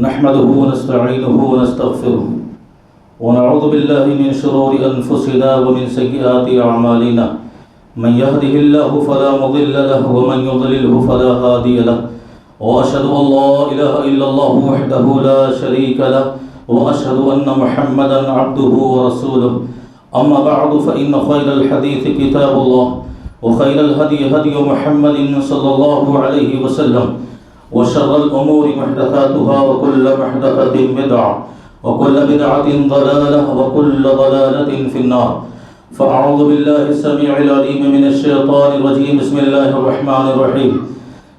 نحمده ونستعينه ونستغفره ونعوذ بالله من شرور أنفسنا ومن سيئات أعمالنا من يهده الله فلا مضل له ومن يضلله فلا هادي له وأشهد أن لا إله إلا الله وحده لا شريك له وأشهد أن محمدا عبده ورسوله أما بعد فإن خير الحديث كتاب الله وخير الهدي هدي محمد صلى الله عليه وسلم وشر الأمور محدثاتها وكل محدثة بدعة وكل بدعة ضلالة وكل ضلالة في النار فأعوذ بالله السميع العليم من الشيطان الرجيم بسم الله الرحمن الرحيم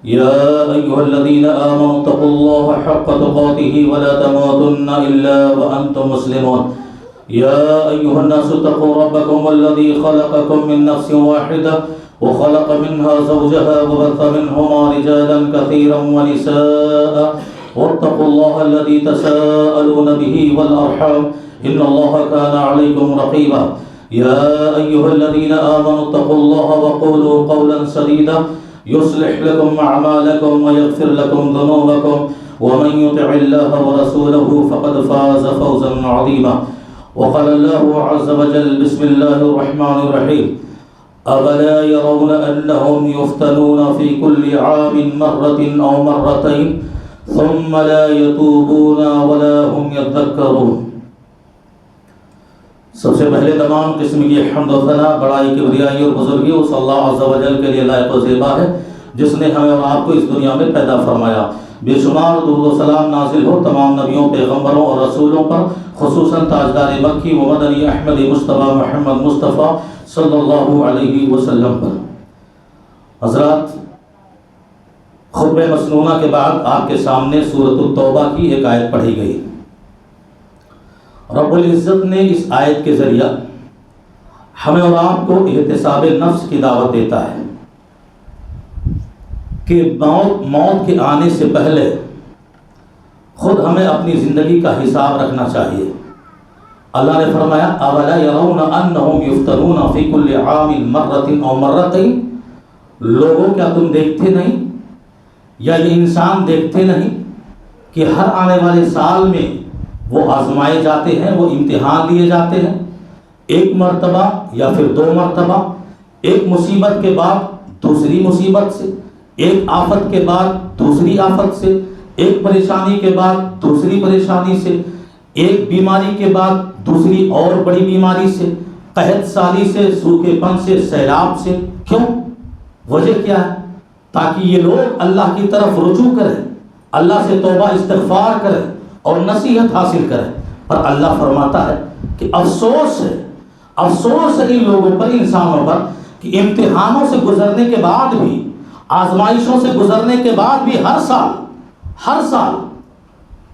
يا أيها الذين آمنوا اتقوا الله حق تقاته ولا تموتن إلا وأنتم مسلمون يا أيها الناس اتقوا ربكم الذي خلقكم من نفس واحدة وخلق منها زوجها وبث منهما رجالا كثيرا ونساء واتقوا الله الذي تساءلون به والأرحام إن الله كان عليكم رقيبا يا أيها الذين آمنوا اتقوا الله وقولوا قولا سديدا يصلح لكم أعمالكم ويغفر لكم ذنوبكم ومن يطع الله ورسوله فقد فاز فوزا عظيما وقال الله عز وجل بسم الله الرحمن الرحيم أولا يرون أنهم يفتنون في كل عام مرة أو مرتين ثم لا يتوبون ولا هم يذكرون سب سے پہلے تمام قسم کی حمد و ثنا بڑائی کبریائی اور بزرگی اس اللہ عز و جل کے لیے لائق و زیبا ہے جس نے ہمیں اور آپ کو اس دنیا میں پیدا فرمایا. بے شمار درود و سلام نازل ہو تمام نبیوں پیغمبروں اور رسولوں پر خصوصاً تاجدار مکی و مدنی احمد مصطفیٰ محمد مصطفیٰ صلی اللہ علیہ وسلم پر. حضرات خطبہ مسنونہ کے بعد آپ کے سامنے سورۃ التوبہ کی ایک آیت پڑھی گئی. رب العزت نے اس آیت کے ذریعہ ہمیں اور آپ کو احتساب نفس کی دعوت دیتا ہے کہ موت کے آنے سے پہلے خود ہمیں اپنی زندگی کا حساب رکھنا چاہیے. اللہ نے فرمایا اولا یرون انہم یفتنون فی کل عام مرۃ او مرتین، لوگوں کیا تم دیکھتے نہیں یا یہ انسان دیکھتے نہیں کہ ہر آنے والے سال میں وہ آزمائے جاتے ہیں، وہ امتحان لیے جاتے ہیں، ایک مرتبہ یا پھر دو مرتبہ، ایک مصیبت کے بعد دوسری مصیبت سے، ایک آفت کے بعد دوسری آفت سے، ایک پریشانی کے بعد دوسری پریشانی سے، ایک بیماری کے بعد دوسری اور بڑی بیماری سے، قحط سالی سے، سوکھے پن سے، سیلاب سے. کیوں؟ وجہ کیا ہے؟ تاکہ یہ لوگ اللہ کی طرف رجوع کریں، اللہ سے توبہ استغفار کریں اور نصیحت حاصل کریں. اور اللہ فرماتا ہے کہ افسوس ہے ان لوگوں پر، انسانوں پر، کہ امتحانوں سے گزرنے کے بعد بھی، آزمائشوں سے گزرنے کے بعد بھی ہر سال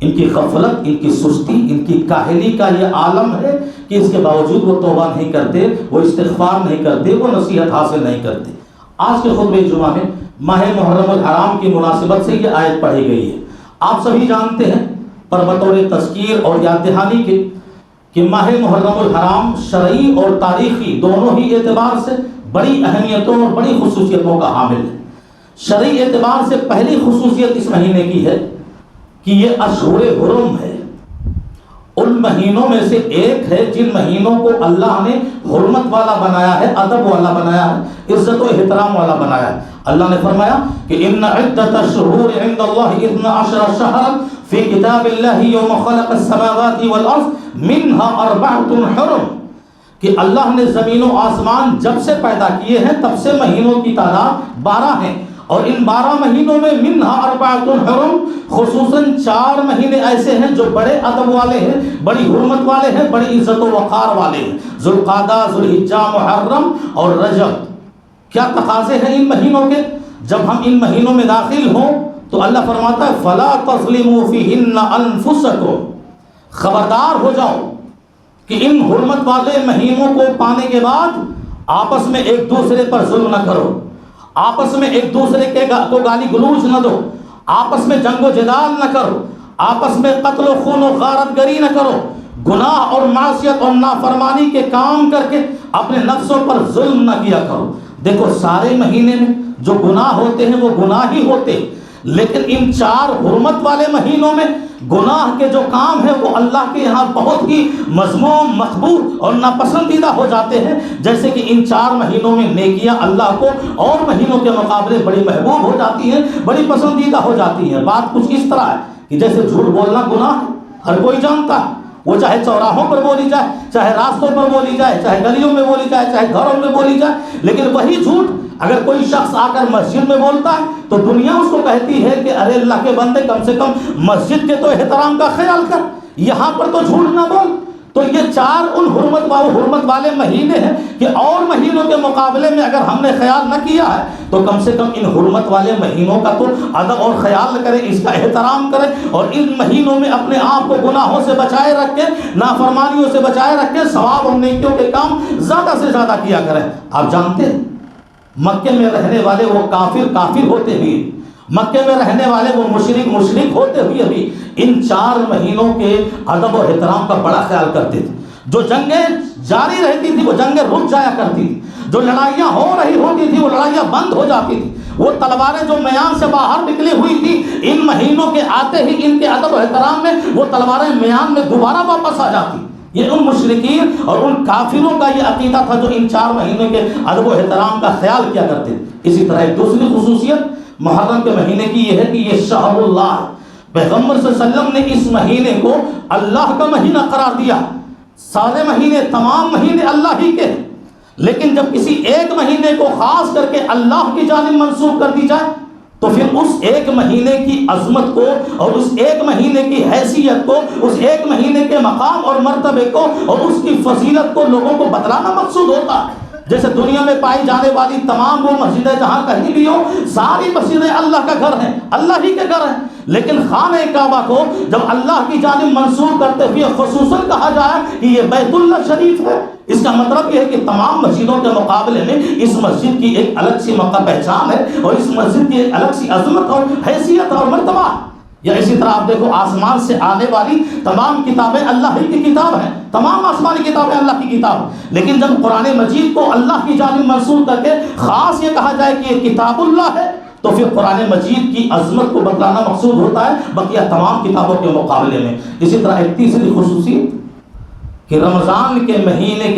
ان کی غفلت، ان کی سستی، ان کی کاہلی کا یہ عالم ہے کہ اس کے باوجود وہ توبہ نہیں کرتے، وہ استغفار نہیں کرتے، وہ نصیحت حاصل نہیں کرتے. آج کے خطبہ جمعہ میں ماہ محرم الحرام کی مناسبت سے یہ آیت پڑھی گئی ہے. آپ سبھی جانتے ہیں پر بطور تذکیر اور یاد دہانی کے کہ ماہ محرم الحرام شرعی اور تاریخی دونوں ہی اعتبار سے بڑی اہمیتوں اور بڑی خصوصیتوں کا حامل ہے. شرعی اعتبار سے پہلی خصوصیت اس مہینے کی ہے کہ یہ اشہر حرم ہے. ان مہینوں میں سے ایک ہے جن مہینوں کو اللہ نے حرمت والا بنایا ہے، ادب والا بنایا ہے، عزت و احترام والا بنایا ہے. اللہ نے فرمایا کہ ان عدۃ الشہور عند اللہ 12 شہرا فی کتاب اللہ یوم خلق السماوات والارض منها 4 حرم، کہ اللہ نے زمین و آسمان جب سے پیدا کیے ہیں تب سے مہینوں کی تعداد 12 ہیں، اور ان 12 مہینوں میں منها 4 حرم، خصوصاً 4 مہینے ایسے ہیں جو بڑے ادب والے ہیں، بڑی حرمت والے ہیں، بڑی عزت و وقار والے ہیں، ذوالقعدہ، ذوالحجہ، محرم اور رجب. کیا تقاضے ہیں ان مہینوں کے؟ جب ہم ان مہینوں میں داخل ہوں تو اللہ فرماتا ہے فلا تظلموا فیہن انفسکم، خبردار ہو جاؤ کہ ان حرمت والے مہینوں کو پانے کے بعد آپس میں ایک دوسرے پر ظلم نہ کرو، آپس میں ایک دوسرے کو گالی گلوچ نہ دو، آپس میں جنگ و جدال نہ کرو، آپس میں قتل و خون و غارت گری نہ کرو، گناہ اور معصیت اور نافرمانی کے کام کر کے اپنے نفسوں پر ظلم نہ کیا کرو. دیکھو سارے مہینے میں جو گناہ ہوتے ہیں وہ گناہ ہی ہوتے ہیں، لیکن ان 4 حرمت والے مہینوں میں گناہ کے جو کام ہیں وہ اللہ کے یہاں بہت ہی مذموم، مقبول اور ناپسندیدہ ہو جاتے ہیں، جیسے کہ ان 4 مہینوں میں نیکیاں اللہ کو اور مہینوں کے مقابلے بڑی محبوب ہو جاتی ہیں، بڑی پسندیدہ ہو جاتی ہیں۔ بات کچھ اس طرح ہے کہ جیسے جھوٹ بولنا گناہ ہے، ہر کوئی جانتا ہے، وہ چاہے چوراہوں پر بولی جائے، چاہے راستوں پر بولی جائے، چاہے گلیوں میں بولی جائے، چاہے گھروں میں بولی جائے، لیکن وہی جھوٹ اگر کوئی شخص آ کر مسجد میں بولتا ہے تو دنیا اس کو کہتی ہے کہ ارے اللہ کے بندے کم سے کم مسجد کے تو احترام کا خیال کر، یہاں پر تو جھوٹ نہ بول۔ تو یہ 4 ان حرمت والے مہینے ہیں کہ اور مہینوں کے مقابلے میں اگر ہم نے خیال نہ کیا ہے تو کم سے کم ان حرمت والے مہینوں کا تو ادب اور خیال کریں، اس کا احترام کریں، اور ان مہینوں میں اپنے آپ کو گناہوں سے بچائے رکھیں، نافرمانیوں سے بچائے رکھیں، ثواب اور نیکیوں کے کام زیادہ سے زیادہ کیا کریں۔ آپ جانتے ہیں مکے میں رہنے والے وہ کافر ہوتے ہوئے، مکے میں رہنے والے وہ مشرک ہوتے ہوئے بھی ان 4 مہینوں کے ادب اور احترام کا بڑا خیال کرتے تھے۔ جو جنگیں جاری رہتی تھی وہ جنگیں رک جایا کرتی تھی، جو لڑائیاں ہو رہی ہوتی تھی وہ لڑائیاں بند ہو جاتی تھی، وہ تلواریں جو میان سے باہر نکلی ہوئی تھی ان مہینوں کے آتے ہی ان کے ادب و احترام میں وہ تلواریں میان میں دوبارہ واپس آ جاتی۔ یہ ان مشرکین اور ان کافروں کا یہ عقیدہ تھا جو ان 4 مہینے کے ادب و احترام کا خیال کیا کرتے تھے۔ اسی طرح ایک دوسری خصوصیت محرم کے مہینے کی یہ ہے کہ یہ شہر اللہ ہے۔ پیغمبر صلی اللہ علیہ وسلم نے اس مہینے کو اللہ کا مہینہ قرار دیا۔ سارے مہینے، تمام مہینے اللہ ہی کے، لیکن جب کسی ایک مہینے کو خاص کر کے اللہ کی جانب منسوب کر دی جائے تو پھر اس ایک مہینے کی عظمت کو اور اس ایک مہینے کی حیثیت کو، اس ایک مہینے کے مقام اور مرتبے کو اور اس کی فضیلت کو لوگوں کو بتلانا مقصود ہوتا ہے۔ جیسے دنیا میں پائی جانے والی تمام وہ مسجدیں جہاں کہیں بھی ہو، ساری مسجدیں اللہ کا گھر ہیں، اللہ ہی کے گھر ہیں، لیکن خانہ کعبہ کو جب اللہ کی جانب منسوب کرتے ہوئے خصوصاً کہا جائے کہ یہ بیت اللہ شریف ہے، اس کا مطلب یہ ہے کہ تمام مسجدوں کے مقابلے میں اس مسجد کی ایک الگ سی موقع پہچان ہے اور اس مسجد کی ایک الگ سی عظمت اور حیثیت اور مرتبہ۔ یا اسی طرح آپ دیکھو آسمان سے آنے والی تمام کتابیں اللہ ہی کی کتاب ہیں، تمام آسمانی کتابیں اللہ کی کتاب ہیں، لیکن جب قرآن مجید کو اللہ کی جانب منسوب کر کے خاص یہ کہا جائے کہ یہ کتاب اللہ ہے تو پھر قرآن مجید کی عظمت کو بتلانا مقصود ہوتا ہے بقیہ تمام کتابوں کے مقابلے میں۔ اسی طرح ایک تیسری خصوصیت کہ رمضان کے مہینے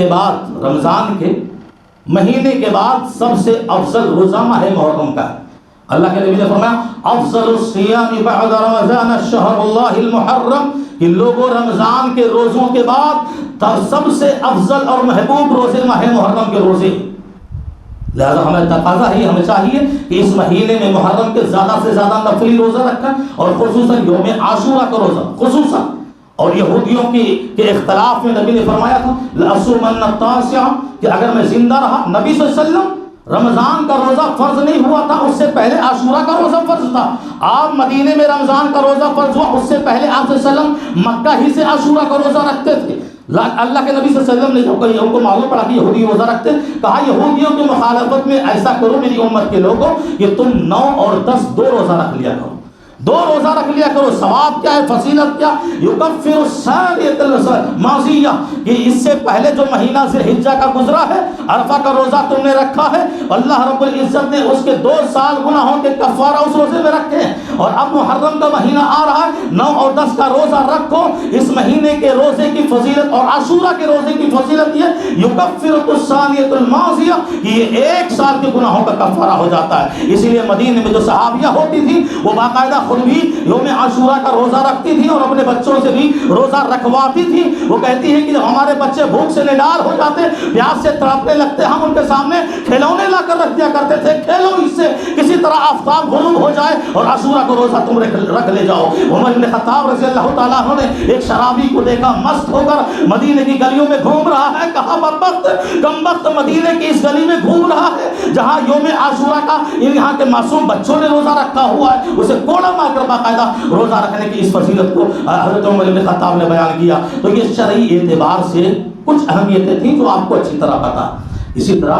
کے بعد سب سے افضل روزہ ماہ محرم کا ہے۔ اللہ کے نبی نے فرمایا افضل الصیام بعد رمضان الشہر اللہ المحرم، کہ لوگوں رمضان کے روزوں کے بعد سب سے افضل اور محبوب روزے ماہ محرم کے روزے، لہذا ہمیں تقاضا ہی ہمیں چاہیے کہ اس مہینے میں محرم کے زیادہ سے زیادہ نفلی روزہ رکھیں، اور خصوصاً یوم عاشورہ کا روزہ خصوصاً۔ اور یہودیوں کے اختلاف میں نبی نے فرمایا تھا لأصومن التاسع، کہ اگر میں زندہ رہا، نبی صلی اللہ علیہ وسلم رمضان کا روزہ فرض نہیں ہوا تھا، اس سے پہلے عاشورہ کا روزہ فرض تھا۔ آپ مدینے میں رمضان کا روزہ فرض ہوا، اس سے پہلے آپ صلی اللہ علیہ وسلم مکہ ہی سے عاشورہ کا روزہ رکھتے تھے۔ اللہ کے نبی صلی اللہ علیہ وسلم نے ان کو معلوم پڑا کہ یہودی روزہ رکھتے، کہا یہودیوں کی مخالفت میں ایسا کرو میری امت کے لوگوں کہ تم 9 اور 10 2 روزہ رکھ لیا کرو، 2 روزہ رکھ لیا کرو۔ ثواب کیا ہے، فضیلت کیا، یکفر السنۃ الماضیہ، کہ اس سے پہلے جو مہینہ ذی الحجہ کا گزرا ہے، عرفہ کا روزہ تم نے رکھا ہے، اللہ رب العزت نے اس کے 2 سال گناہوں کے کفارہ اس روزے میں رکھے ہیں، اور اب محرم کا مہینہ آ رہا ہے، 9 اور 10 کا روزہ رکھو۔ اس مہینے کے روزے کی فضیلت اور عاشورہ کے روزے کی فضیلت یہ یکفر السنۃ الماضیہ، کہ یہ 1 سال کے گناہوں کا کفارہ ہو جاتا ہے۔ اسی لیے مدینے میں جو صحابیہ ہوتی تھی وہ باقاعدہ خود بھی یوم عاشورہ کا روزہ رکھتی تھی اور اپنے بچوں سے بھی روزہ رکھواتی تھی۔ وہ کہتی ہے کہ جب ہمارے بچے بھوک سے نڈار ہو جاتے، پیاس سے تڑپنے لگتے، ہم ان کے سامنے کھلونے لا کر رکھ دیا کرتے تھے، کھیلو اس سے کسی طرح آفتاب غروب ہو جائے اور عاشورہ کا روزہ تم رکھ لے جاؤ۔ عمر بن خطاب رضی اللہ تعالیٰ عنہ نے ایک شرابی کو دیکھا مست ہو کر مدینے کی گلیوں میں گھوم رہا ہے، کہا بدبخت کمبخت مدینے کی اس گلی میں گھوم رہا ہے جہاں یوم عاشورہ کا یہاں کے معصوم بچوں نے روزہ رکھا ہوا ہے، اسے کوڑا مار کر باقاعدہ روزہ رکھنے کی اس فضیلت کو حضرت عمر بن خطاب نے بیان کیا۔ تو یہ شرعی اعتبار سے کچھ اہمیتیں تھیں جو آپ کو اچھی طرح پتہ۔ اسی طرح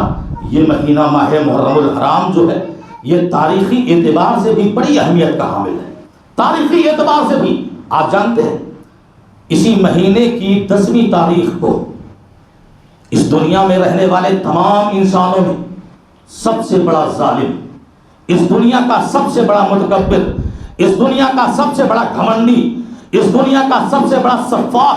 یہ مہینہ ماہ محرم الحرام جو ہے یہ تاریخی اعتبار سے بھی بڑی اہمیت کا حامل ہے۔ تاریخی اعتبار سے بھی آپ جانتے ہیں اسی مہینے کی 10ویں تاریخ کو اس دنیا میں رہنے والے تمام انسانوں میں سب سے بڑا ظالم اس دنیا کا سب سے بڑا متکبر، اس دنیا کا سب سے بڑا گھمنڈی، اس دنیا کا سب سے بڑا سفاح،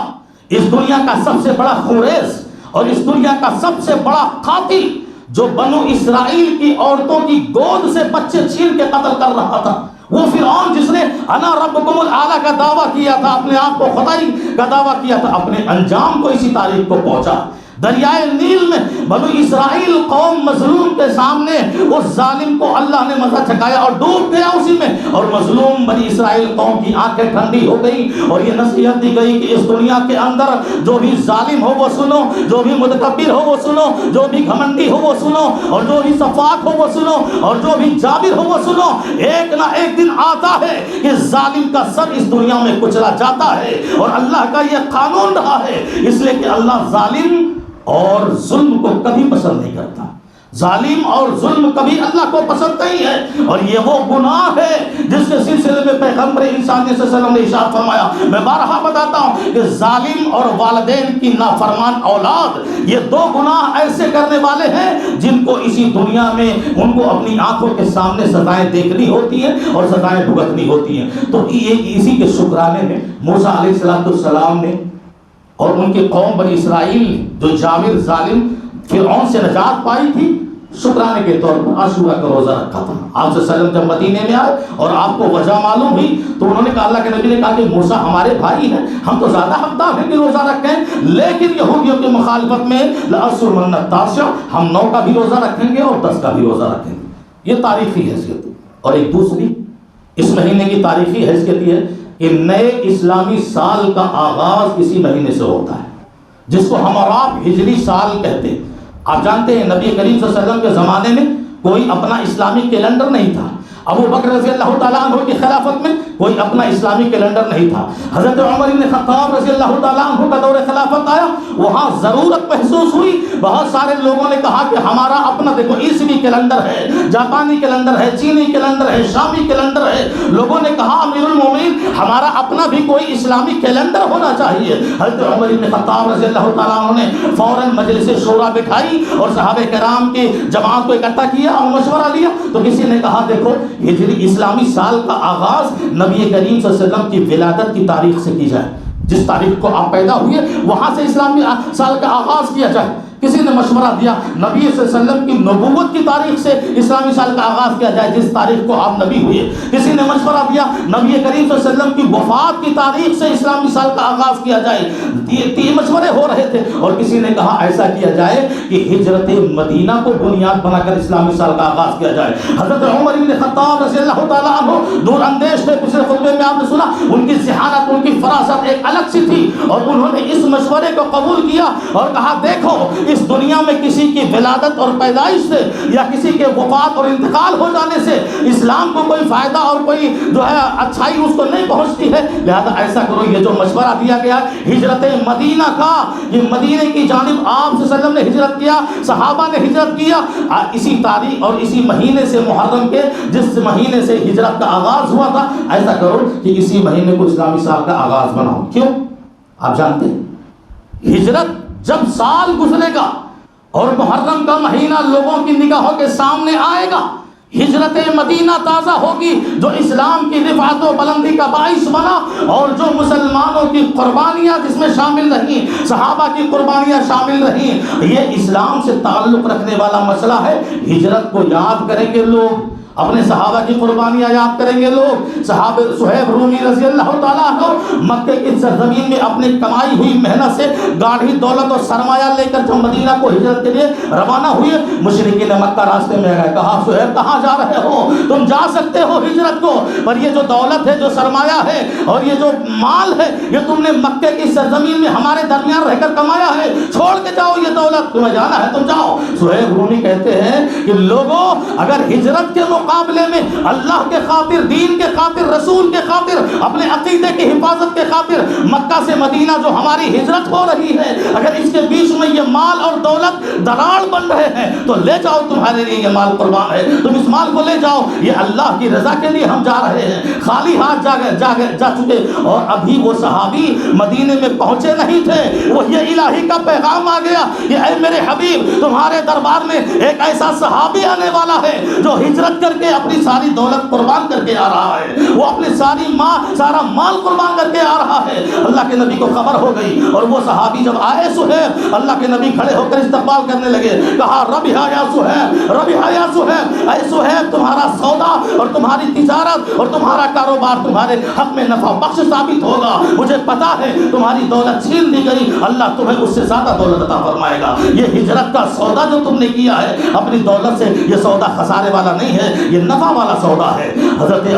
اس دنیا کا سب سے بڑا خوریز اور اس دنیا کا سب سے بڑا قاتل، جو بنو اسرائیل کی عورتوں کی گود سے بچے چھین کے قتل کر رہا تھا، وہ فرعون جس نے انا ربکم الاعلی کا دعویٰ کیا تھا، اپنے آپ کو خدائی کا دعویٰ کیا تھا، اپنے انجام کو اسی تاریخ کو پہنچا۔ دریائے نیل میں بنو اسرائیل قوم مظلوم کے سامنے اس ظالم کو اللہ نے مزہ چکھایا اور ڈوب گیا اسی میں، اور مظلوم بنی اسرائیل قوم کی آنکھیں ٹھنڈی ہو گئی اور یہ نصیحت دی گئی کہ اس دنیا کے اندر جو بھی ظالم ہو وہ سنو، جو بھی متکبر ہو وہ سنو، جو بھی گھمنڈی ہو وہ سنو، اور جو بھی سفاک ہو وہ سنو، اور جو بھی جابر ہو وہ سنو، ایک نہ ایک دن آتا ہے کہ ظالم کا سر اس دنیا میں کچلا جاتا ہے، اور اللہ کا یہ قانون رہا ہے، اس لیے کہ اللہ ظالم اور ظلم کو کبھی پسند نہیں کرتا، ظالم اور ظلم کبھی اللہ کو پسند نہیں ہے، اور یہ وہ گناہ ہے جس کے سلسلے میں پیغمبر انسانی صلی اللہ علیہ وسلم نے ارشاد فرمایا، میں بارہا بتاتا ہوں کہ ظالم اور والدین کی نافرمان اولاد یہ دو گناہ ایسے کرنے والے ہیں جن کو اسی دنیا میں ان کو اپنی آنکھوں کے سامنے سزائیں دیکھنی ہوتی ہیں اور سزائیں بھگتنی ہوتی ہیں۔ تو یہ اسی کے شکرانے میں موسیٰ علیہ السلام نے اور ان کی قوم بنی اسرائیل جو جابر ظالم فرعون سے نجات پائی تھی، شکرانے کے طور پر عاشورہ کا روزہ رکھا تھا۔ آپ صلی اللہ علیہ وسلم جب مدینے میں آئے اور آپ کو وجہ معلوم ہوئی تو انہوں نے کہا، اللہ کے نبی نے کہا کہ موسیٰ ہمارے بھائی ہیں، ہم تو زیادہ حقدار ہیں کہ روزہ رکھیں، لیکن یہودیوں کی مخالفت میں لأصومن التاسع، ہم 9 کا بھی روزہ رکھیں گے اور 10 کا بھی روزہ رکھیں گے۔ یہ تاریخی حیثیت۔ اور ایک دوسری اس مہینے کی تاریخی حیثیت یہ ہے کہ نئے اسلامی سال کا آغاز اسی مہینے سے ہوتا ہے، جس کو ہم اور آپ ہجری سال کہتے ہیں۔ آپ جانتے ہیں نبی کریم صلی اللہ علیہ وسلم کے زمانے میں کوئی اپنا اسلامی کیلنڈر نہیں تھا، ابو بکر رضی اللہ تعالیٰ عنہ کی خلافت میں کوئی اپنا اسلامی کیلنڈر نہیں تھا، حضرت عمر بن خطاب رضی اللہ تعالیٰ عنہ کا دور خلافت آیا، وہاں ضرورت محسوس ہوئی، بہت سارے لوگوں نے کہا کہ ہمارا اپنا دیکھو عیسوی کیلنڈر ہے، جاپانی کیلنڈر ہے، چینی کیلنڈر ہے، شامی کیلنڈر ہے۔ لوگوں نے کہا امیر المومنین ہمارا اپنا بھی کوئی اسلامی کیلنڈر ہونا چاہیے۔ حضرت عمر بن خطاب رضی اللہ تعالیٰ عنہ نے فوراً مجلس شورا بٹھائی اور صحابہ کرام کی جماعت کو اکٹھا کیا اور مشورہ لیا، تو کسی نے کہا دیکھو ہجری اسلامی سال کا آغاز نبی کریم صلی اللہ علیہ وسلم کی ولادت کی تاریخ سے کی جائے، جس تاریخ کو آپ پیدا ہوئے وہاں سے اسلامی سال کا آغاز کیا جائے۔ کسی نے مشورہ دیا نبی صلی اللہ علیہ وسلم کی نبوت کی تاریخ سے اسلامی سال کا آغاز کیا جائے، جس تاریخ کو آپ نبی ہوئے۔ کسی نے مشورہ دیا نبی کریم صلی اللہ علیہ وسلم کی وفات کی تاریخ سے اسلامی سال کا آغاز کیا جائے۔ تین مشورے ہو رہے تھے، اور کسی نے کہا ایسا کیا جائے کہ ہجرت مدینہ کو بنیاد بنا کر اسلامی سال کا آغاز کیا جائے۔ حضرت عمر بن خطاب رضی اللہ تعالیٰ عنہ دور اندیش تھے، پچھلے خطبے میں آپ نے سنا ان کی ذہانت، ان کی فراست ایک الگ سی تھی، اور انہوں نے اس مشورے کو قبول کیا اور کہا دیکھو اس دنیا میں کسی کی ولادت اور پیدائش سے یا کسی کے وفات اور انتقال ہو جانے سے اسلام کو کوئی فائدہ اور کوئی جو ہے اچھائی اس کو نہیں پہنچتی ہے، لہذا ایسا کرو یہ جو مشورہ دیا گیا ہجرت مدینہ کا، یہ مدینے کی جانب آپ صلی اللہ علیہ وسلم نے ہجرت کیا، صحابہ نے ہجرت کیا، اسی تاریخ اور اسی مہینے سے محرم کے جس مہینے سے ہجرت کا آغاز ہوا تھا، ایسا کرو کہ اسی مہینے کو اسلامی سال کا آغاز بناؤ۔ کیوں؟ آپ جانتے ہیں ہجرت جب سال گزرے گا اور محرم کا مہینہ لوگوں کی نگاہوں کے سامنے آئے گا، ہجرت مدینہ تازہ ہوگی جو اسلام کی رفعت و بلندی کا باعث بنا، اور جو مسلمانوں کی قربانیاں جس میں شامل رہیں، صحابہ کی قربانیاں شامل رہیں، یہ اسلام سے تعلق رکھنے والا مسئلہ ہے۔ ہجرت کو یاد کریں گے لوگ، اپنے صحابہ کی قربانیاں یاد کریں گے لوگ۔ صحابہ صہیب رومی رضی اللہ تعالیٰ عنہ مکے کی سرزمین میں اپنے کمائی ہوئی محنت سے گاڑھی دولت اور سرمایہ لے کر جب مدینہ کو ہجرت کے لیے روانہ ہوئے، مشرکین مکہ راستے میں گئے، کہا صہیب کہاں جا رہے ہو؟ تم جا سکتے ہو ہجرت کو، پر یہ جو دولت ہے، جو سرمایہ ہے اور یہ جو مال ہے، یہ تم نے مکے کی سرزمین میں ہمارے درمیان رہ کر کمایا ہے، چھوڑ کے جاؤ یہ دولت، تمہیں جانا ہے تم جاؤ۔ صہیب رومی کہتے ہیں کہ لوگوں اگر ہجرت کے مقابلے میں اللہ کے خاطر، دین کے خاطر، رسول کے خاطر، اپنے عقیدے کی حفاظت محبت کے خاطر مکہ سے مدینہ جو ہماری ہجرت ہو رہی ہے، اگر اس کے بیچ میں یہ مال اور دولت دراڑ بن رہے ہیں تو لے جاؤ، تمہارے لیے یہ مال قربان ہے، تم اس مال کو لے جاؤ، یہ اللہ کی رضا کے لیے ہم جا رہے ہیں۔ خالی ہاتھ جا چکے، اور ابھی وہ صحابی مدینے میں پہنچے نہیں تھے، وہ یہ الہی کا پیغام آ گیا کہ اے میرے حبیب، تمہارے دربار میں ایک ایسا صحابی آنے والا ہے جو ہجرت کر کے اپنی ساری دولت قربان کر کے آ رہا ہے، وہ اپنی سارا مال قربان کر کے آ رہا ہے۔ اللہ کے نبی کو خبر ہو گئی، اور وہ صحابی جب آئے سہیل، اللہ کے نبی کھڑے ہو کر استقبال کرنے لگے، کہا ربحا یا سہیل، ربحا یا سہیل، اے سہیل تمہارا سودا اور تمہاری تجارت اور تمہارا کاروبار تمہارے حق میں نفع بخش ثابت ہوگا، مجھے پتا ہے تمہاری دولت چھین لی گئی، اللہ تمہیں اس سے زیادہ دولت عطا فرمائے گا۔ یہ ہجرت کا سودا جو تم نے کیا ہے اپنی دولت سے، یہ سودا خسارے والا نہیں ہے، یہ نفع والا سودا ہے۔ حضرت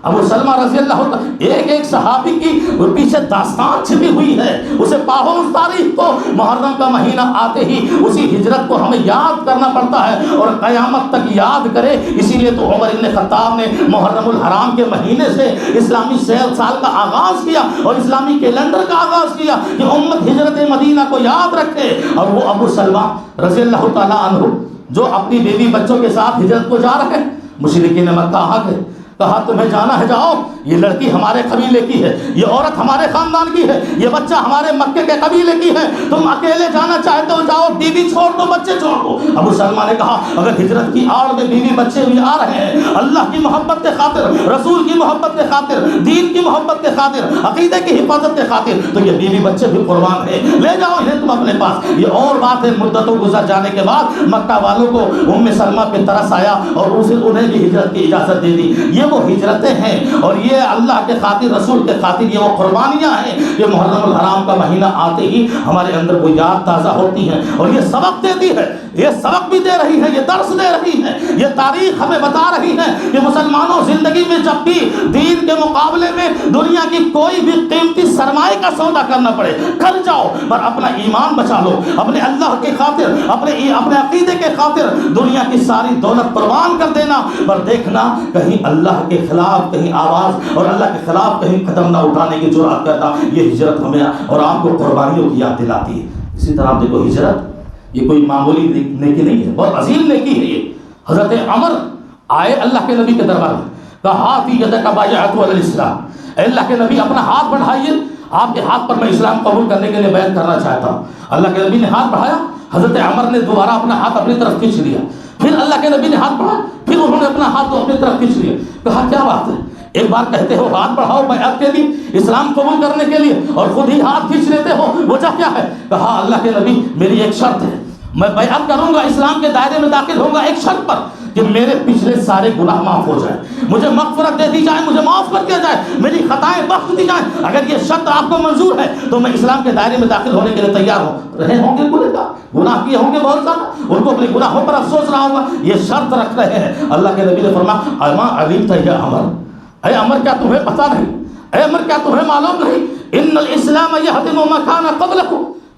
ابو سلمہ رضی اللہ عنہ، ایک صحابی کی پیچھے داستان چھپی ہوئی ہے، اسے پاہو اس تاریخ کو، محرم کا مہینہ آتے ہی اسی ہجرت کو ہمیں یاد کرنا پڑتا ہے اور قیامت تک یاد کرے۔ اسی لیے تو عمر بن خطاب نے محرم الحرام کے مہینے سے اسلامی سال کا آغاز کیا اور اسلامی کیلنڈر کا آغاز کیا کہ امت ہجرت مدینہ کو یاد رکھے۔ اور وہ ابو سلمہ رضی اللہ تعالیٰ عنہ جو اپنی بیوی بچوں کے ساتھ ہجرت کو جا رہے ہیں، مشرکین مکہ آ گئے، کہا تمہیں جانا ہے جاؤ، یہ لڑکی ہمارے قبیلے کی ہے، یہ عورت ہمارے خاندان کی ہے، یہ بچہ ہمارے مکے کے قبیلے کی ہے، تم اکیلے جانا چاہتے ہو جاؤ، بیوی چھوڑ دو، بچے چھوڑ دو۔ ابو سلمہ نے کہا اگر ہجرت کی آڑ میں بیوی بچے بھی آ رہے ہیں، اللہ کی محبت کے خاطر، رسول کی محبت کے خاطر، دین کی محبت کے خاطر، عقیدے کی حفاظت کے خاطر، تو یہ بیوی بچے بھی قربان ہے، لے جاؤ انہیں تم اپنے پاس۔ یہ اور بات ہے، مدتوں گزر جانے کے بعد مکہ والوں کو سلمہ پہ ترس آیا اور انہیں بھی ہجرت کی اجازت دے دی۔ یہ وہ ہجرتیں ہیں اور یہ اللہ کے خاطر، رسول کے خاطر یہ وہ قربانیاں ہیں کہ محرم الحرام کا مہینہ آتے ہی ہمارے اندر وہ یاد تازہ ہوتی ہیں، اور یہ سبق دیتی ہے، یہ سبق بھی دے رہی ہے، یہ درس دے رہی ہے، یہ تاریخ ہمیں بتا رہی ہے کہ مسلمانوں زندگی میں جب بھی دین کے مقابلے میں دنیا کی کوئی بھی قیمتی سرمائے کا سودا کرنا پڑے کر جاؤ، پر اپنا ایمان بچا لو، اپنے اللہ کی خاطر، اپنے عقیدے کے خاطر دنیا کی ساری دولت قربان کر دینا، پر دیکھنا کہیں اللہ کے خلاف کہیں آواز اور اللہ کے خلاف کہیں قدم نہ اٹھانے کی جرأت کرنا۔ یہ ہجرت ہمیں اور آپ کو قربانیوں کی یاد دلاتی ہے۔ اسی طرح آپ دیکھو، ہجرت یہ کوئی معمولی نیکی نہیں ہے، بہت عظیم نیکی ہے یہ۔ حضرت عمر آئے اللہ کے نبی کے دربار میں، کہا ہاتھ یدک بایعت علی الاسلام، اے اللہ کے نبی اپنا ہاتھ بڑھائیے، آپ کے ہاتھ پر میں اسلام قبول کرنے کے لیے بیعت کرنا چاہتا ہوں۔ اللہ کے نبی نے ہاتھ بڑھایا، حضرت عمر نے دوبارہ اپنا ہاتھ اپنی طرف کھینچ لیا، پھر اللہ کے نبی نے ہاتھ بڑھایا، پھر انہوں نے اپنا ہاتھ اپنی طرف کھینچ لیا۔ کہا کیا بات ہے، ایک بار کہتے ہو ہاتھ بڑھاؤ بیعت کے لیے، اسلام قبول کرنے کے لیے، اور خود ہی ہاتھ کھینچ لیتے ہو، وجہ کیا ہے؟ کہا اللہ کے نبی میری ایک شرط ہے، میں بیعت کروں گا، اسلام کے دائرے میں داخل ہوں گا ایک شرط پر کہ میرے پچھلے سارے گناہ معاف ہو جائیں، مجھے مغفرت دے دی جائے، مجھے معاف کر دیا جائے، میری خطائیں بخش دی جائیں۔ اگر یہ شرط آپ کو منظور ہے تو میں اسلام کے دائرے میں داخل ہونے کے لیے تیار ہوں۔ رہے ہوں گے گناہ کیے ہوں گے بہت زیادہ، ان کو اپنے گناہوں پر افسوس رہا ہوگا، یہ شرط رکھ رہے ہیں۔ اللہ کے نبی نے فرمایا اما علمت یا عمر، اے عمر کیا تمہیں پتہ نہیں، اے عمر کیا تمہیں معلوم نہیں، ان الاسلام یہدم ما کان قبلہ،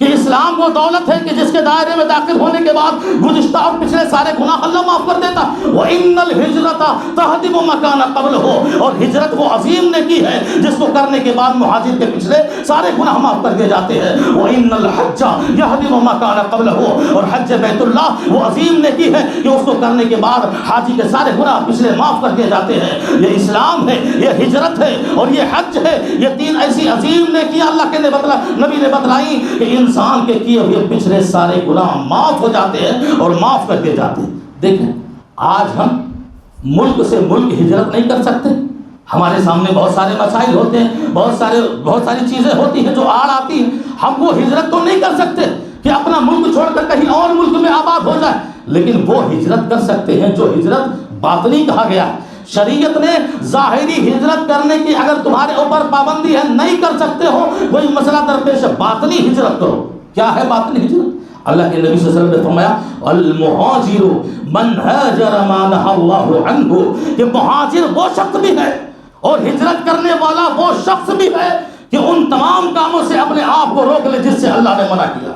کہ اسلام وہ دولت ہے کہ جس کے دائرے میں داخل ہونے کے بعد گزشتہ اور پچھلے سارے گناہ اللہ معاف کر دیتا۔ وَإِنَّ الْهِجْرَةَ تَهْدِمُ مَا كَانَ قَبْلَهُ، اور ہجرت وہ عظیم نیکی ہے جس کو کرنے کے بعد مہاجر کے پچھلے سارے گناہ معاف کر دیے جاتے ہیں۔ وَإِنَّ الْحَجَّ يَهْدِمُ مَا كَانَ قَبْلَهُ، اور حج بیت اللہ وہ عظیم نیکی ہے کہ اس کو کرنے کے بعد حاجی کے سارے گناہ پچھلے معاف کر دیے جاتے ہیں۔ یہ اسلام ہے، یہ ہجرت ہے اور یہ حج ہے، یہ تین ایسی عظیم نیکیاں اللہ کے نبی نے بتلائیں کہ انسان کے کیے ہوئے پچھلے سارے گناہ معاف ہو جاتے ہیں اور معاف کر دیے جاتے ہیں۔ دیکھیں آج ہم ملک سے ملک ہجرت نہیں کر سکتے، ہمارے سامنے بہت سارے مسائل ہوتے ہیں، بہت ساری چیزیں ہوتی ہیں جو آڑ آتی ہیں، ہم وہ ہجرت تو نہیں کر سکتے کہ اپنا ملک چھوڑ کر کہیں اور ملک میں آباد ہو جائے، لیکن وہ ہجرت کر سکتے ہیں جو ہجرت باطنی کہا گیا ہے۔ شریعت نے ظاہری ہجرت کرنے کی اگر تمہارے اوپر پابندی ہے، نہیں کر سکتے ہو، کوئی مسئلہ درپیش ہے، باطنی ہجرت کرو۔ کیا ہے باطنی ہجرت؟ اللہ کے نبی صلی اللہ علیہ وسلم نے فرمایا المہاجر من ہاجر ما نہى اللہ عنہ، کہ مہاجر وہ شخص بھی ہے اور ہجرت کرنے والا وہ شخص بھی ہے کہ ان تمام کاموں سے اپنے آپ کو روک لے جس سے اللہ نے منع کیا۔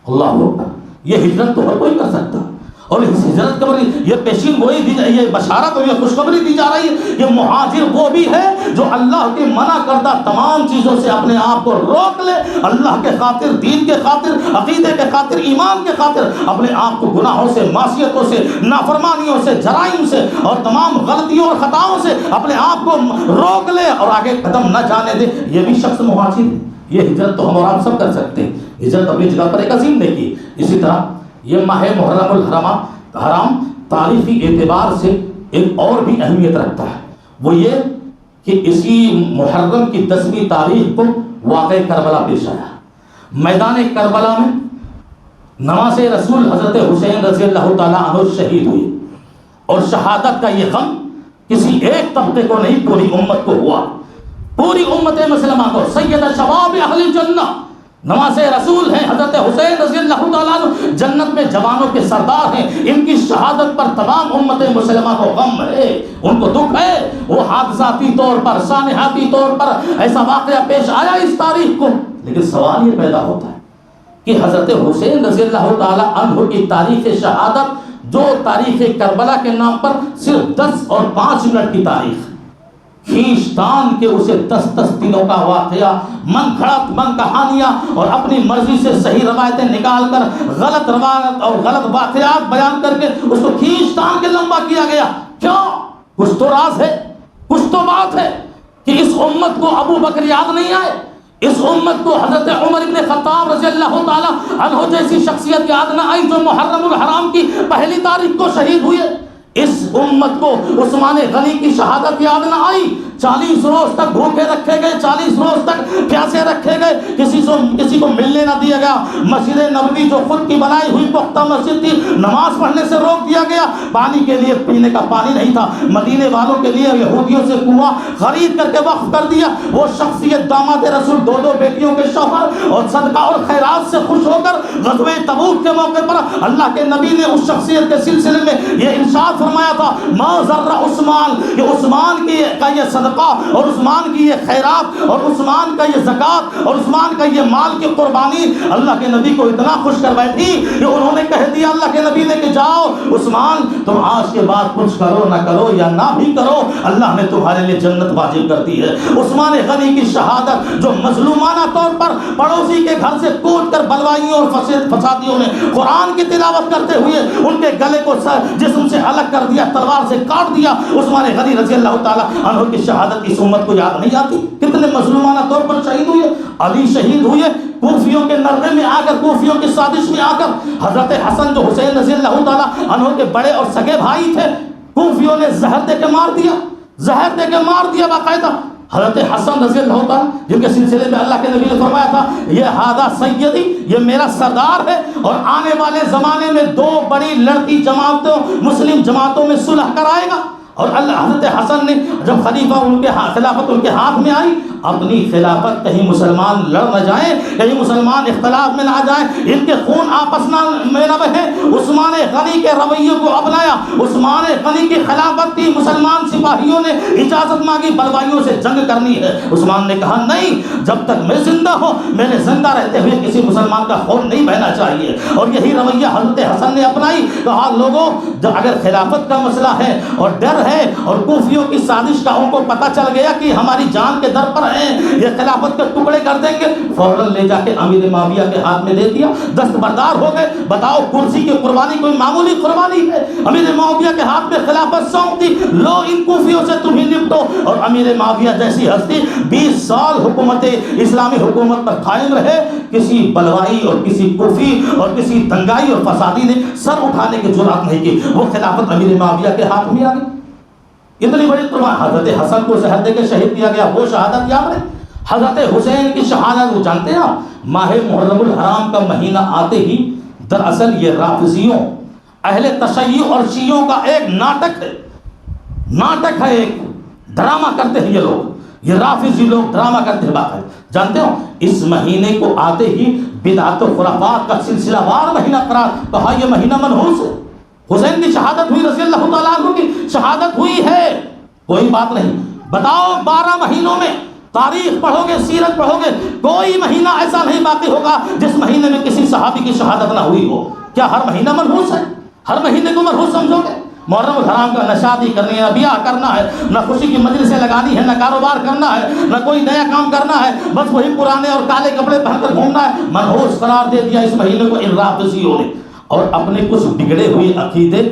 اللہ اکبر، یہ ہجرت تو ہر کوئی کر سکتا، اور اس ہجرت خبری یہ پیشین گوئی دی جائے، یہ بشارت اور یہ خوشخبری دی جا رہی ہے کہ مہاجر وہ بھی ہے جو اللہ کے منع کردہ تمام چیزوں سے اپنے آپ کو روک لے، اللہ کے خاطر، دین کے خاطر، عقیدے کے خاطر، ایمان کے خاطر اپنے آپ کو گناہوں سے، معصیتوں سے، نافرمانیوں سے، جرائم سے اور تمام غلطیوں اور خطاؤں سے اپنے آپ کو روک لے اور آگے قدم نہ جانے دے، یہ بھی شخص مہاجر ہے۔ یہ ہجرت تو ہم اور آپ سب کر سکتے ہیں، ہجرت اپنی جگہ پر ایک عظیم نیکی۔ اسی طرح یہ ماہ محرم الحرام تاریخی اعتبار سے ایک اور بھی اہمیت رکھتا ہے، وہ یہ کہ اسی محرم کی 10ویں تاریخ کو واقع کربلا پیش آیا۔ میدان کربلا میں نماز رسول حضرت حسین رضی اللہ تعالیٰ عنہ شہید ہوئے، اور شہادت کا یہ غم کسی ایک طبقے کو نہیں، پوری امت کو ہوا، پوری امت مسلمہ کو۔ سید شباب اہل الجنہ نماز رسول ہیں حضرت حسین رضی اللہ تعالیٰ عنہ، جنت میں جوانوں کے سردار ہیں، ان کی شہادت پر تمام امت مسلمہ کو غم ہے، ان کو دکھ ہے۔ وہ حادثاتی طور پر، سانحاتی طور پر ایسا واقعہ پیش آیا اس تاریخ کو، لیکن سوال یہ پیدا ہوتا ہے کہ حضرت حسین رضی اللہ تعالیٰ عنہ کی تاریخ شہادت، جو تاریخ کربلا کے نام پر صرف 10 اور 5 منٹ کی تاریخ، کھینچتان کے اسے 10 دنوں کا واقعہ، من گھڑت من کہانیاں اور اپنی مرضی سے صحیح روایتیں نکال کر غلط روایت اور غلط واقعات بیان کر کے اس کو کھینچتان کے لمبا کیا گیا۔ کیوں؟ کچھ تو راز ہے، کچھ تو بات ہے کہ اس امت کو ابو بکر یاد نہیں آئے، اس امت کو حضرت عمر بن خطاب رضی اللہ تعالیٰ عنہ جیسی شخصیت یاد نہ آئی جو محرم الحرام کی 1 تاریخ کو شہید ہوئے، اس امت کو عثمان غنی کی شہادت یاد نہ آئی، 40 روز تک بھوکے رکھے گئے، 40 روز تک پیاسے رکھے گئے، کسی کو ملنے نہ دیا گیا، مسجد نبوی جو خود کی بنائی ہوئی پختہ مسجد تھی، نماز پڑھنے سے روک دیا گیا، پانی کے لیے پینے کا پانی نہیں تھا، مدینے والوں کے لیے یہودیوں سے کنواں خرید کر کے وقف کر دیا۔ وہ شخصیت داماد رسول، 2 بیٹیوں کے شوہر، اور صدقہ اور خیرات سے خوش ہو کر غزوہ تبوک کے موقع پر اللہ کے نبی نے اس شخصیت کے سلسلے میں یہ ارشاد فرمایا تھا، ما ذر عثمان، کہ عثمان کا یہ صدقہ اور عثمان کی یہ خیرات اور عثمان کا یہ زکوٰۃ اور عثمان کا یہ مال کی قربانی اللہ کے نبی کو اتنا خوش کر بیٹھی کہ انہوں نے کہہ دیا اللہ کے نبی نے کہ جاؤ عثمان، تم آج کے بعد کچھ کرو نہ کرو یا نہ بھی کرو، اللہ نے تمہارے لیے جنت واجب کر دی ہے۔ عثمان غنی کی شہادت جو مظلومانہ طور پر پڑوسی کے گھر سے کود کر بلوائیوں اور فسادیوں نے قرآن کی تلاوت کرتے ہوئے ان کے گلے کو جسم سے الگ کر دیا، تلوار سے کاٹ دیا، عثمان غنی رضی اللہ تعالیٰ عنہ کی شہادت اس امت کو یاد نہیں آتی؟ کتنے مظلومانہ طور پر شہید ہوئے۔ علی شہید ہوئے کوفیوں کے نرغے میں آ کر، کوفیوں کی سازش میں آ کر۔ حضرت حسن جو حسین رضی اللہ تعالیٰ عنہ کے بڑے اور سگے بھائی تھے، کوفیوں نے زہر دے کے مار دیا، زہر دے کے مار دیا باقاعدہ۔ حضرت حسن رضی اللہ تعالیٰ جن کے سلسلے میں اللہ کے نبی نے فرمایا تھا یہ ہادہ سیدی، یہ میرا سردار ہے، اور آنے والے زمانے میں 2 بڑی لڑتی جماعتوں، مسلم جماعتوں میں صلح کرائے گا۔ اور اللہ حضرت حسن نے جب خلیفہ خلافت ان کے ہاتھ میں آئی، اپنی خلافت کہیں مسلمان لڑ نہ جائیں، کہیں مسلمان اختلاف میں نہ آ جائیں، ان کے خون آپس میں نہ بہے، عثمان غنی کے رویے کو اپنایا۔ عثمان غنی کی خلافت تھی، مسلمان سپاہیوں نے اجازت مانگی بلوائیوں سے جنگ کرنی ہے، عثمان نے کہا نہیں، جب تک میں زندہ ہوں میں نے زندہ رہتے ہوئے کسی مسلمان کا خون نہیں بہنا چاہیے۔ اور یہی رویہ حضرت حسن نے اپنائی، کہا لوگوں اگر خلافت کا مسئلہ ہے اور ڈر ہے اور کوفیوں کی سازش کا ان کو پتہ چل گیا کہ ہماری جان کے در پر ہیں، یہ خلافت کے ٹکڑے کر دیں گے، فوراً لے جا کے امیر معاویہ کے ہاتھ میں دے دیا، دستبردار ہو گئے۔ بتاؤ کرسی کی قربانی کوئی معمولی قربانی ہے؟ امیر معاویہ کے ہاتھ میں خلافت سونپ دی، لو ان کوفیوں سے تم ہی نپٹو۔ اور امیر معاویہ جیسی ہستی 20 سال حکومت اسلامی حکومت پر قائم رہے، کسی بلوائی اور کسی کوفی اور کسی دنگائی اور فسادی نے سر اٹھانے کی جرأت نہیں کی، وہ خلافت امیر معاویہ کے ہاتھ میں آ گئی۔ اتنی بڑی قربانی، حضرت حسن کو زہر دے کے شہید کیا گیا، وہ شہادت یاد ہے۔ حضرت حسین کی شہادت وہ جانتے ہیں آپ، ماہ محرم الحرام کا مہینہ آتے ہی دراصل یہ رافضیوں، اہل تشیع اور شیعوں کا ایک ناٹک ہے، ایک ڈرامہ کرتے ہیں یہ لوگ، یہ رافضی لوگ ڈرامہ کرتے ہیں باقاعدہ۔ جانتے ہو اس مہینے کو آتے ہی بدعت و خرافات کا سلسلہ وار مہینہ قرار، کہا یہ مہینہ منحوس ہے۔ حسین کی شہادت ہوئی، رضی اللہ تعالیٰ عنہ کی شہادت ہوئی ہے، کوئی بات نہیں۔ بتاؤ 12 مہینوں میں تاریخ پڑھو گے، سیرت پڑھو گے، کوئی مہینہ ایسا نہیں باقی ہوگا جس مہینے میں کسی صحابی کی شہادت نہ ہوئی ہو۔ کیا ہر مہینہ منحوس ہے؟ ہر مہینے کو مرہوس سمجھو گے؟ محرم الحرام کا نہ شادی کرنی ہے، نہ بیاہ کرنا ہے، نہ خوشی کی مجلسیں لگانی ہے، نہ کاروبار کرنا ہے، نہ کوئی نیا کام کرنا ہے، بس وہی پرانے اور کالے کپڑے پہن کر گھومنا ہے۔ منحوس قرار دے دیا اس مہینے کو ان رافضیوں نے، اور اپنے کچھ بگڑے ہوئے عقیدے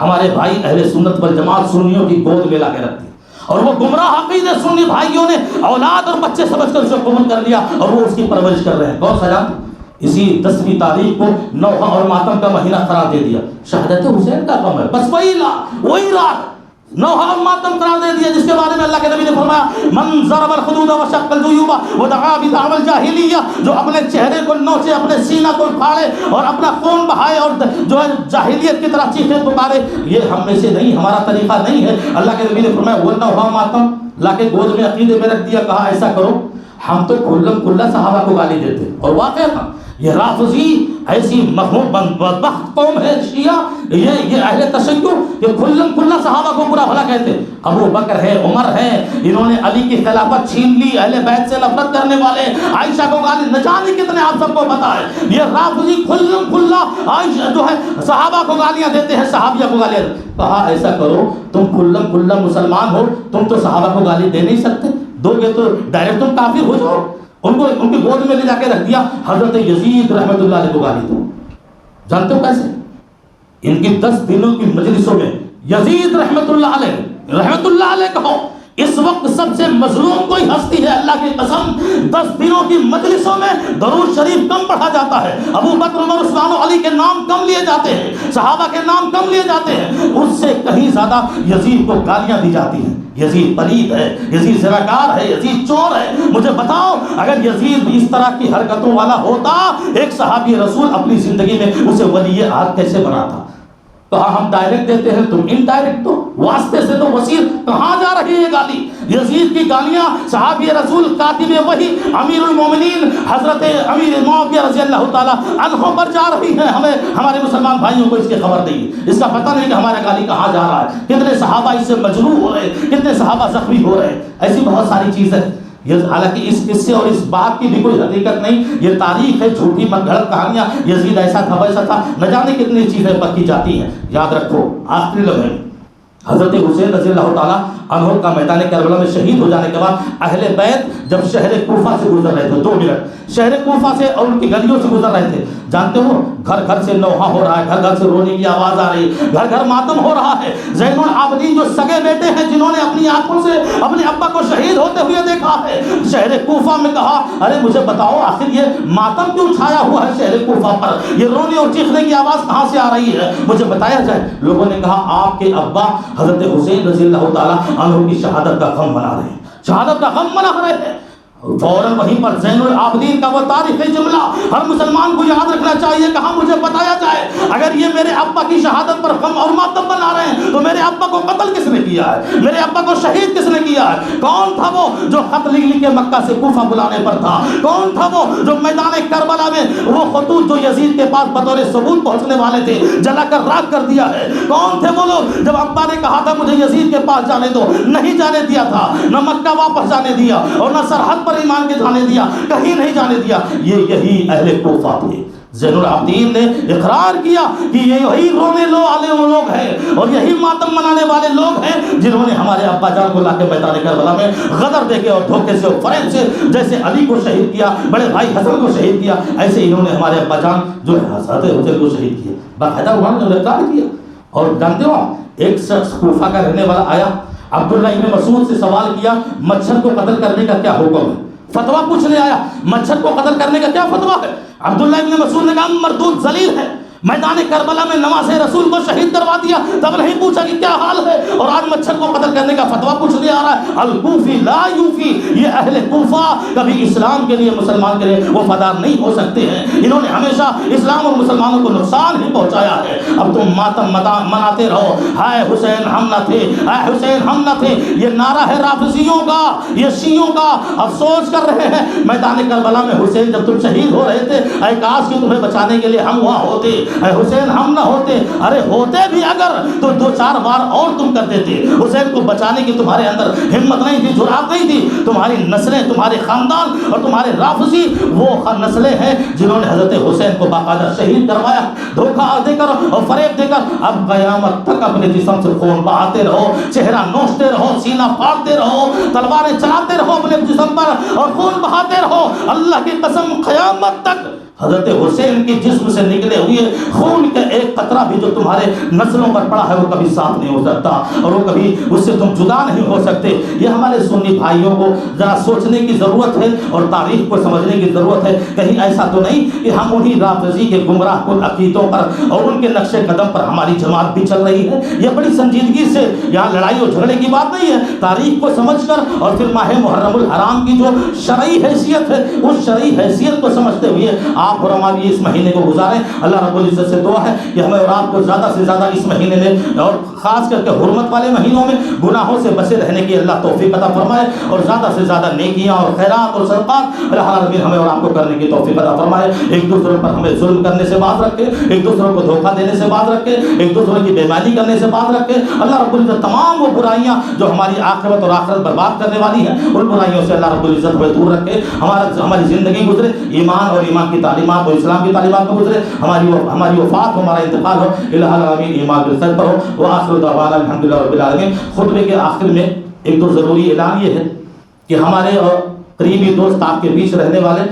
ہمارے بھائی اہل سنت والجماعت سنیوں کی گود میں لا کے رکھ دی، اور وہ گمراہ عقیدے سنی بھائیوں نے اولاد اور بچے سمجھ کر اسے قبول کر لیا، اور وہ اس کی پرورش کر رہے ہیں۔ کون سا جانتا؟ اسی 10ویں تاریخ کو نوحہ اور ماتم کا مہینہ قرار دے دیا، شہادت حسین کا غم ہے، بس وہی رات نوحہ اور ماتم قرار دے دیا، جس کے بارے میں اللہ کے نبی نے فرمایا من ضرب الخدود وشق الجیوب ودعا بدعوى الجاہلیہ، جو اپنے چہرے کو نوچے، اپنے سینہ کو پھاڑے اور اپنا خون بہائے اور جو ہے جاہلیت کی طرح چیخے پکارے، یہ ہم میں سے نہیں، ہمارا طریقہ نہیں ہے۔ اللہ کے نبی نے فرمایا وہ نوحہ ماتم لا کے گود میں عقیدے میں رکھ دیا، کہا ایسا کرو، ہم تو کھلم کھلا صحابہ کو گالی دیتے، اور واقعہ تھا یہ رافضی ایسی مخموم بدبخت قوم ہے شیعہ، یہ اہل تشیع کہ کھلم کھلا صحابہ کو برا بھلا کہتے۔ ابو بکر ہے، عمر ہے، انہوں نے علی کی خلافت چھین لی، اہل بیت سے نفرت کرنے والے، عائشہ کو گالی، نہ جانے کتنے، آپ سب کو پتا ہے یہ رافضی کھلم کھلا عائشہ جو ہے صحابہ کو گالیاں دیتے ہیں، صحابیہ کو گالیاں دیتے۔ کہا ایسا کرو، تم کھلم کھلا مسلمان ہو، تم تو صحابہ کو گالی دے نہیں سکتے، دو گے تو ڈائریکٹ تم کافر ہو جاؤ۔ ان کی گود میں لے جا کے رکھ دیا، حضرت یزید رحمت اللہ علیہ کو گالی دو۔ جانتے ہو کیسے؟ ان کی 10 دنوں کی مجلسوں میں یزید رحمت اللہ علیہ کہو، اس وقت سب سے مظلوم کوئی ہستی ہے، اللہ کی قسم 10 دنوں کی مجلسوں میں درود شریف کم پڑھا جاتا ہے، ابو بکر عمر عثمان و علی کے نام کم لیے جاتے ہیں، صحابہ کے نام کم لیے جاتے ہیں، اس سے کہیں زیادہ یزید کو گالیاں دی جاتی ہیں۔ یزید پلید ہے، یزید زناکار ہے، یزید چور ہے۔ مجھے بتاؤ، اگر یزید اس طرح کی حرکتوں والا ہوتا، ایک صحابی رسول اپنی زندگی میں اسے ولی عہد کیسے بناتا؟ کہا ہم ڈائریکٹ دیتے ہیں، تم انڈائریکٹ دو، واسطے سے تو وسیع، کہاں جا رہی ہے گالی؟ یزید کی گالیاں صحابی رسول کاتب وحی امیر المومنین حضرت امیر معاویہ رضی اللہ تعالیٰ عنہ پر جا رہی ہیں، ہمیں ہمارے مسلمان بھائیوں کو اس کی خبر نہیں، اس کا پتہ نہیں کہ ہمارا گالی کہاں جا رہا ہے، کتنے صحابہ اس سے مجروح ہو رہے ہیں، کتنے صحابہ زخمی ہو رہے ہیں، ایسی بہت ساری چیزیں۔ حالانکہ اس قصے اور اس بات کی بھی کوئی حقیقت نہیں، یہ تاریخ ہے، جھوٹی منگڑت کہانیاں، یزید ایسا تھا ویسا تھا، نہ جانے کتنی چیزیں بکی جاتی ہیں۔ یاد رکھو آخری لمحے حضرت حسین رضی اللہ تعالیٰ عنہ کا میدان کربلا میں شہید ہو جانے کے بعد اہل بیت جب شہر کوفہ سے گزر رہے تھے، 2 منٹ شہر کوفہ سے اور ان کی گلیوں سے گزر رہے تھے، جانتے ہو گھر گھر سے نوحہ ہو رہا ہے، گھر گھر سے رونے کی آواز آ رہی ہے، گھر گھر ماتم ہو رہا ہے۔ زین العابدین جو سگے بیٹے ہیں، جنہوں نے اپنی آنکھوں سے اپنے ابا کو شہید ہوتے ہوئے دیکھا ہے، شہر کوفہ میں کہا ارے مجھے بتاؤ آخر یہ ماتم کیوں چھایا ہوا ہے شہر کوفہ پر، یہ رونے اور چیخنے کی آواز کہاں سے آ رہی ہے، مجھے بتایا جائے۔ لوگوں نے کہا آپ کے ابا حضرت حسین رضی اللہ تعالیٰ عنہ کی شہادت کا غم منا رہے ہیں، شہادت کا غم منا رہے ہیں۔ فوراً وہیں پر زین العابدین کا وہ تاریخی جملہ ہر مسلمان کو یاد رکھنا چاہیے، کہاں مجھے بتایا جائے اگر یہ میرے ابا کی شہادت پر غم اور ماتم بنا رہے ہیں تو میرے ابا کو قتل کس نے کیا ہے، میرے ابا کو شہید کس نے کیا ہے؟ کون تھا وہ جو خط لکھ کے مکہ سے کوفہ بلانے پر تھا؟ کون تھا وہ جو میدان کربلا میں وہ خطوط جو یزید کے پاس بطور ثبوت پہنچنے والے تھے جلا کر راکھ کر دیا ہے؟ کون تھے وہ لوگ جب ابا نے کہا تھا مجھے یزید کے پاس جانے دو، نہیں جانے دیا تھا، نہ مکہ واپس جانے دیا اور نہ سرحد پر ایمان کے جانے دیا، کہیں نہیں جانے دیا؟ یہی اہل کوفہ تھے۔ زین العابدین نے اقرار کیا کہ یہی رونے والے وہ لوگ ہیں اور یہی ماتم منانے والے لوگ ہیں جنہوں نے ہمارے ابا جان کو لا کے میدان کربلا میں غدر دے کے اور دھوکے سے اور فریب سے، جیسے علی کو شہید کیا، بڑے بھائی حسن کو شہید کیا، ایسے انہوں نے ہمارے ابا جان جو ہے حضرت حسین کو شہید کیا، باقاعدہ انہوں نے اقرار کیا۔ اور جانتے ہو ایک شخص کوفہ کا رہنے والا آیا، عبداللہ ابن مسعود سے سوال کیا مچھر کو قتل کرنے کا کیا حکم ہے؟ فتویٰ پوچھنے آیا مچھر کو قتل کرنے کا کیا فتویٰ ہے؟ عبداللہ ابن مسعود نے کہا مردود ذلیل ہے، میدان کربلا میں نماز رسول کو شہید کروا دیا، تب نہیں پوچھا کہ کیا حال ہے، اور آج مچھر کو قتل کرنے کا فتویٰ پوچھنے آ رہا ہے۔ الکوفی لا یوفی، یہ اہل کوفہ کبھی اسلام کے لیے مسلمان کے لیے وفادار نہیں ہو سکتے ہیں، انہوں نے ہمیشہ اسلام اور مسلمانوں کو نقصان ہی پہنچایا ہے۔ اب تم ماتم مناتے رہو، ہائے حسین ہم نہ تھے، ہائے حسین ہم نہ تھے، یہ نعرہ ہے رافضیوں کا، یہ شیعوں کا۔ افسوس کر رہے ہیں میدان کربلا میں حسین جب تم شہید ہو رہے تھے، اے کاش کہ تمہیں بچانے کے لیے ہم وہاں ہوتے، اے حسین ہم نہ ہوتے، ارے ہوتے بھی اگر تو 2-4 بار اور تم کر دیتے۔ حسین کو بچانے کی تمہارے اندر ہمت نہیں تھی، جرأت نہیں تھی۔ تمہاری نسلیں، تمہارے خاندان اور تمہارے رافضی وہ نسلیں ہیں جنہوں نے حضرت حسین کو باقاعدہ شہید کروایا، دھوکہ دے کر اور فریب دے کر۔ اب قیامت تک اپنے جسم سے خون بہاتے رہو، چہرہ نوچتے رہو، سینہ پھاڑتے رہو، تلواریں چلاتے رہو اپنے جسم پر اور خون بہاتے رہو۔ اللہ کی قسم قیامت تک حضرت حسین کے جسم سے نکلے ہوئے خون کا ایک قطرہ بھی جو تمہارے نسلوں پر پڑا ہے وہ کبھی صاف نہیں ہو سکتا، اور وہ کبھی اس سے تم جدا نہیں ہو سکتے۔ یہ ہمارے سنی بھائیوں کو ذرا سوچنے کی ضرورت ہے اور تاریخ کو سمجھنے کی ضرورت ہے۔ کہیں ایسا تو نہیں کہ ہم انہی رافضی کے گمراہ کن عقیدوں پر اور ان کے نقش قدم پر ہماری جماعت بھی چل رہی ہے؟ یہ بڑی سنجیدگی سے، یہاں لڑائی اور جھگڑے کی بات نہیں ہے، تاریخ کو سمجھ کر اور پھر ماہ محرم الحرام کی جو شرعی حیثیت ہے اس شرعی حیثیت کو سمجھتے ہوئے آپ اور ہماری اس مہینے کو گزاریں۔ اللہ رب العزت سے دعا ہے کہ ہمیں اور آپ کو زیادہ سے زیادہ اس مہینے میں اور خاص کر کے حرمت والے مہینوں میں گناہوں سے بچے رہنے کی اللہ توفیق عطا فرمائے، اور زیادہ سے زیادہ نیکیاں اور خیرات اور صدقات اللہ العالمین ہمیں اور آپ کو کرنے کی توفیق عطا فرمائے۔ ایک دوسرے پر ہمیں ظلم کرنے سے باز رکھے، ایک دوسرے کو دھوکہ دینے سے باز رکھے، ایک دوسرے کی بے ایمانی کرنے سے باز رکھے۔ اللہ رب العزت تمام وہ برائیاں جو ہماری عاقبت اور آخرت برباد کرنے والی ہیں ان برائیوں سے اللہ رب العزت ہمیں دور رکھے، ہماری زندگی گزرے ایمان اور ایمان کی تعلیمات اور اسلام کی تعلیمات میں گزرے، ہماری وفات ہو، ہمارا انتقال ہو الہ العالمین ایمان بالخیر پر ہو۔ وآخر دعوانا الحمدللہ رب العالمین۔ خطبے کے آخر میں ایک تو ضروری اعلان یہ ہے کہ ہمارے اور قریبی دوست آپ کے بیچ رہنے والے